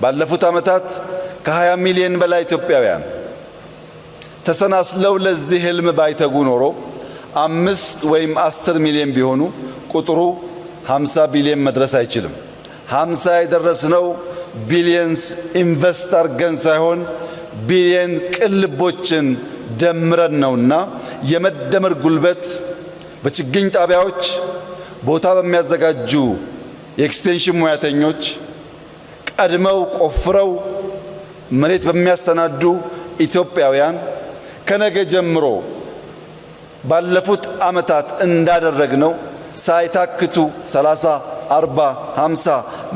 ባለፉት ዓመታት ከ20 ሚሊዮን በላይ ኢትዮጵያውያን ተሰናስለው ለዚህ ህልም ባይተጉ ኖሮ 5 ወይም 10 ሚሊዮን ቢሆኑ ቁጥሩ 50 ቢሊዮን መድረስ አይችልም። 50 የደረስነው ቢሊየንስ ኢንቨስት አድርገን ሳይሆን ቢሊየን ቅልቦችን ደምረን ነውና የመደመር ጉልበት በችግኝ ጣቢያዎች ቦታ በሚያዘጋጁ የኤክስቴንሽን ሙያተኞች ቀድመው ቆፍረው መሬት በሚያሰናዱ ኢትዮጵያውያን ከነገ ጀምሮ ባለፉት ዓመታት እንዳደረግነው ሳይታክቱ 30 40 50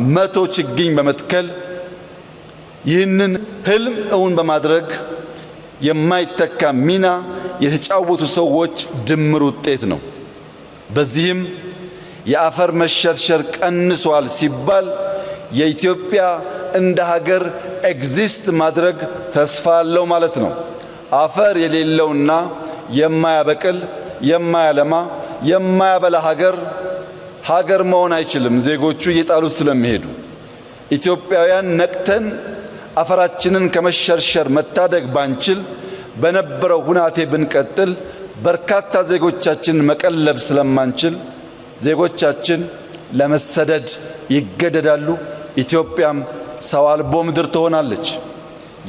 100 ችግኝ በመትከል ይህንን ህልም እውን በማድረግ የማይተካ ሚና የተጫወቱ ሰዎች ድምር ውጤት ነው። በዚህም የአፈር መሸርሸር ቀንሷል ሲባል የኢትዮጵያ እንደ ሀገር ኤግዚስት ማድረግ ተስፋ አለው ማለት ነው። አፈር የሌለውና የማያበቅል የማያለማ የማያበላ ሀገር መሆን አይችልም። ዜጎቹ እየጣሉት ስለሚሄዱ ኢትዮጵያውያን ነቅተን አፈራችንን ከመሸርሸር መታደግ ባንችል በነበረው ሁናቴ ብንቀጥል በርካታ ዜጎቻችን መቀለብ ስለማንችል ዜጎቻችን ለመሰደድ ይገደዳሉ። ኢትዮጵያም ሰው አልቦ ምድር ትሆናለች።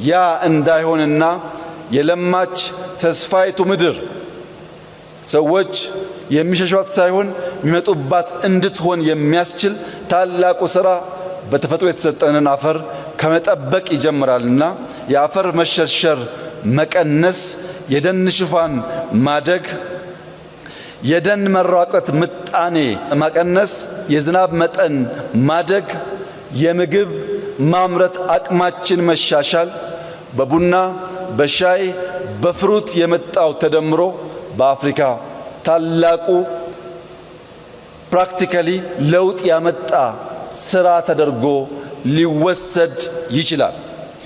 ያ እንዳይሆንና የለማች ተስፋይቱ ምድር ሰዎች የሚሸሿት ሳይሆን የሚመጡባት እንድትሆን የሚያስችል ታላቁ ሥራ በተፈጥሮ የተሰጠንን አፈር ከመጠበቅ ይጀምራልና የአፈር መሸርሸር መቀነስ፣ የደን ሽፋን ማደግ፣ የደን መራቆት ምጣኔ መቀነስ፣ የዝናብ መጠን ማደግ፣ የምግብ ማምረት አቅማችን መሻሻል፣ በቡና በሻይ በፍሩት የመጣው ተደምሮ በአፍሪካ ታላቁ ፕራክቲካሊ ለውጥ ያመጣ ስራ ተደርጎ ሊወሰድ ይችላል።